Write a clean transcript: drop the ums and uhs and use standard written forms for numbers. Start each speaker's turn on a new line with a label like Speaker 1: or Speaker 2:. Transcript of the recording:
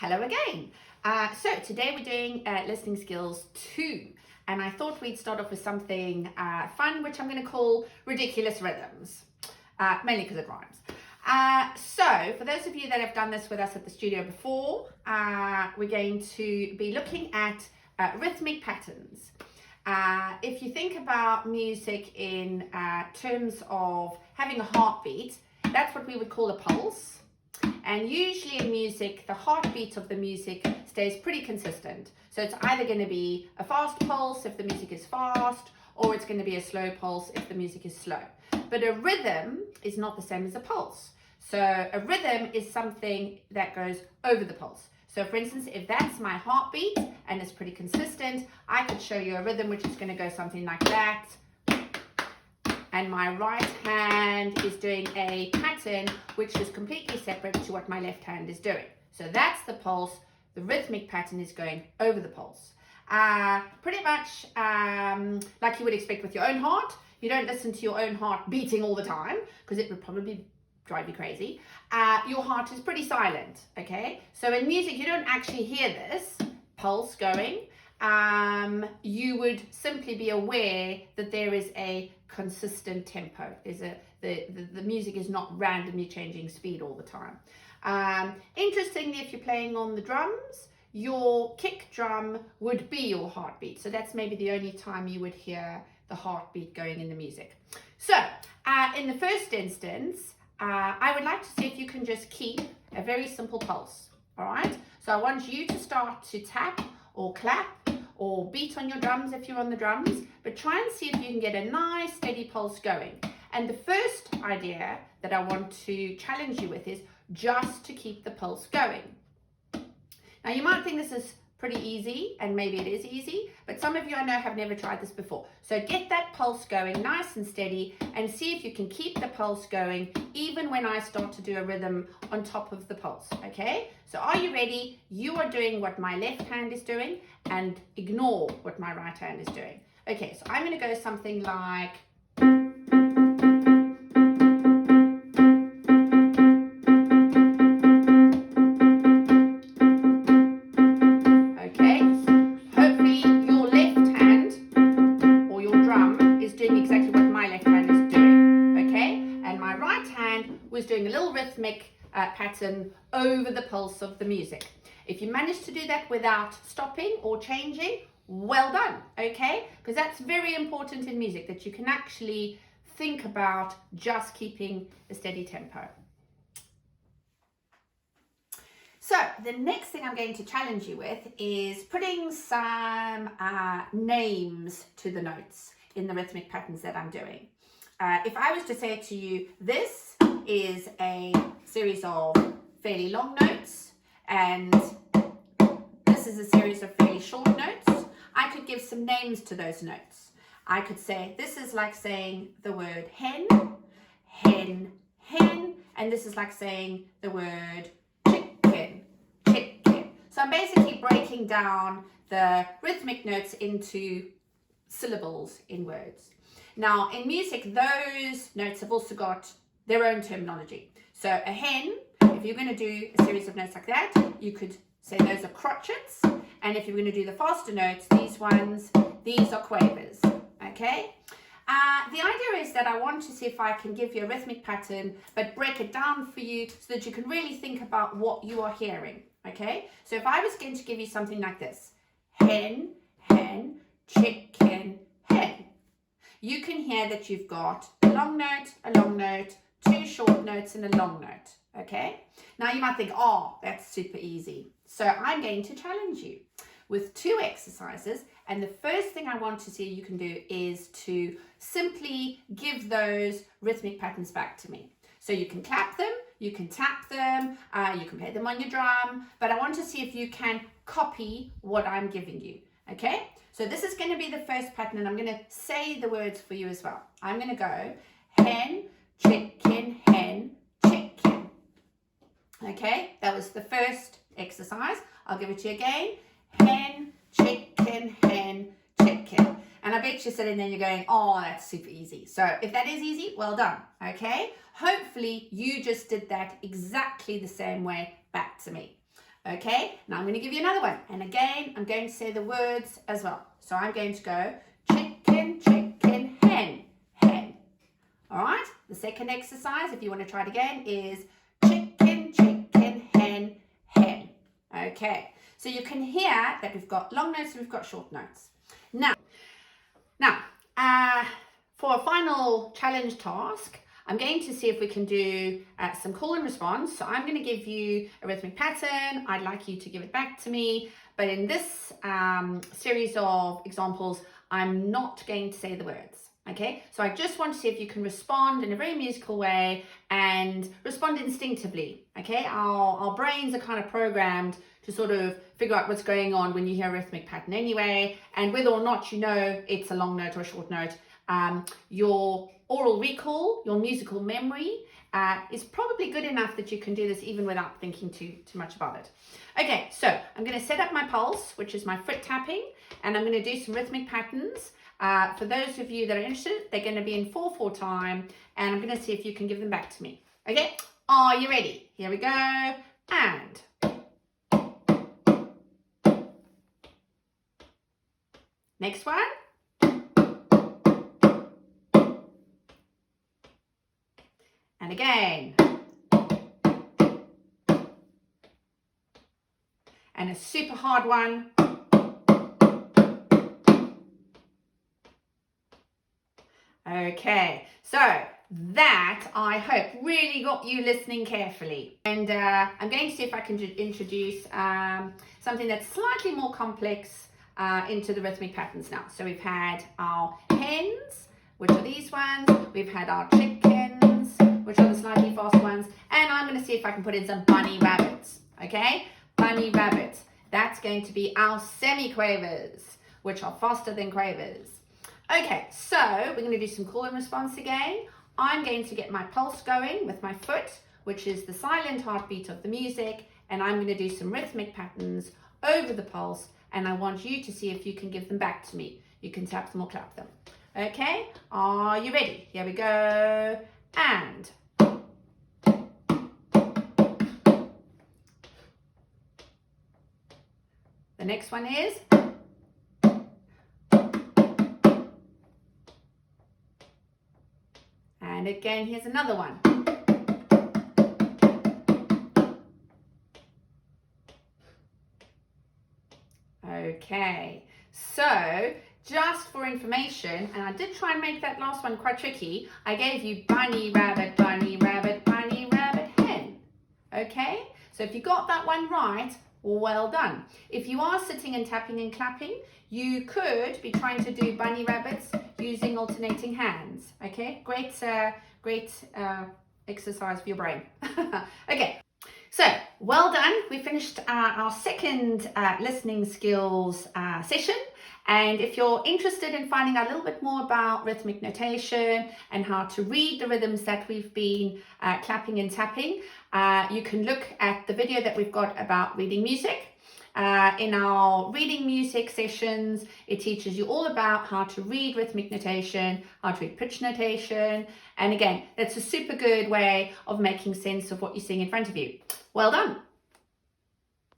Speaker 1: Hello again. So today we're doing listening skills 2, and I thought we'd start off with something fun, which I'm going to call ridiculous rhythms, mainly because it rhymes. So for those of you that have done this with us at the studio before, we're going to be looking at rhythmic patterns. If you think about music in terms of having a heartbeat, that's what we would call a pulse. And usually in music, the heartbeat of the music stays pretty consistent. So it's either going to be a fast pulse if the music is fast, or it's going to be a slow pulse if the music is slow. But a rhythm is not the same as a pulse. So a rhythm is something that goes over the pulse. So for instance, if that's my heartbeat and it's pretty consistent, I could show you a rhythm which is going to go something like that. And my right hand is doing a pattern which is completely separate to what my left hand is doing. So that's the pulse. The rhythmic pattern is going over the pulse. Pretty much like you would expect with your own heart. You don't listen to your own heart beating all the time because it would probably drive you crazy. Your heart is pretty silent, okay? So in music, you don't actually hear this pulse going. You would simply be aware that there is a consistent tempo. The music is not randomly changing speed all the time. Interestingly, if you're playing on the drums, your kick drum would be your heartbeat. So that's maybe the only time you would hear the heartbeat going in the music. So in the first instance, I would like to see if you can just keep a very simple pulse. All right. So I want you to start to tap or clap or beat on your drums if you're on the drums, but try and see if you can get a nice steady pulse going. And the first idea that I want to challenge you with is just to keep the pulse going. Now you might think this is pretty easy, and maybe it is easy, but some of you I know have never tried this before. So get that pulse going nice and steady and see if you can keep the pulse going even when I start to do a rhythm on top of the pulse, okay? So are you ready? You are doing what my left hand is doing and ignore what my right hand is doing. Okay, so I'm going to go something like... was doing a little rhythmic pattern over the pulse of the music. If you manage to do that without stopping or changing, well done, okay? Because that's very important in music, that you can actually think about just keeping a steady tempo. So the next thing I'm going to challenge you with is putting some names to the notes in the rhythmic patterns that I'm doing. If I was to say to you, this is a series of fairly long notes and this is a series of fairly short notes, I could give some names to those notes. I could say this is like saying the word hen, hen, hen, and this is like saying the word chicken, chicken. So I'm basically breaking down the rhythmic notes into syllables in words. Now in music, those notes have also got their own terminology. So a hen, if you're going to do a series of notes like that, you could say those are crotchets. And if you're going to do the faster notes, these are quavers. Okay? The idea is that I want to see if I can give you a rhythmic pattern, but break it down for you so that you can really think about what you are hearing. Okay? So if I was going to give you something like this, hen, hen, chicken, hen, you can hear that you've got a long note, 2 short notes and a long note, okay? Now you might think, oh, that's super easy. So I'm going to challenge you with 2 exercises, and the first thing I want to see you can do is to simply give those rhythmic patterns back to me. So you can clap them, you can tap them, you can play them on your drum, but I want to see if you can copy what I'm giving you, okay? So this is going to be the first pattern, and I'm going to say the words for you as well. I'm going to go hen, chicken, hen, chicken. Okay, that was the first exercise. I'll give it to you again. Hen, chicken, hen, chicken. And I bet you're sitting there and you're going, oh, that's super easy. So if that is easy, well done. Okay, hopefully you just did that exactly the same way back to me. Okay, now I'm going to give you another one. And again, I'm going to say the words as well. So I'm going to go chicken, chicken, hen, hen. All right, the second exercise, if you want to try it again, is chicken, chicken, hen, hen. Okay, so you can hear that we've got long notes and we've got short notes. Now, for a final challenge task, I'm going to see if we can do some call and response. So I'm going to give you a rhythmic pattern. I'd like you to give it back to me. But in this series of examples, I'm not going to say the words. Okay, so I just want to see if you can respond in a very musical way and respond instinctively. Okay, our brains are kind of programmed to sort of figure out what's going on when you hear a rhythmic pattern anyway, and whether or not you know it's a long note or a short note, your oral recall, your musical memory is probably good enough that you can do this even without thinking too much about it. Okay, so I'm going to set up my pulse, which is my foot tapping, and I'm going to do some rhythmic patterns. For those of you that are interested, they're going to be in 4/4 time, and I'm going to see if you can give them back to me. Okay, are you ready? Here we go, and next one. And again. And a super hard one. Okay, so that, I hope, really got you listening carefully. And I'm going to see if I can introduce something that's slightly more complex into the rhythmic patterns now. So we've had our hens, which are these ones. We've had our chickens, which are the slightly fast ones. And I'm going to see if I can put in some bunny rabbits. Okay, bunny rabbits. That's going to be our semi-quavers, which are faster than quavers. Okay, so we're going to do some call and response again. I'm going to get my pulse going with my foot, which is the silent heartbeat of the music, and I'm going to do some rhythmic patterns over the pulse, and I want you to see if you can give them back to me. You can tap them or clap them. Okay, are you ready? Here we go, and the next one is and again, here's another one. Okay, so just for information, and I did try and make that last one quite tricky, I gave you bunny, rabbit, bunny, rabbit, bunny, rabbit, hen. Okay, so if you got that one right, well done. If you are sitting and tapping and clapping, you could be trying to do bunny rabbits using alternating hands. Okay, great exercise for your brain. Okay, so well done. We finished our second listening skills session. And if you're interested in finding out a little bit more about rhythmic notation and how to read the rhythms that we've been clapping and tapping, you can look at the video that we've got about reading music. In our reading music sessions, it teaches you all about how to read rhythmic notation, how to read pitch notation. And again, it's a super good way of making sense of what you're seeing in front of you. Well done.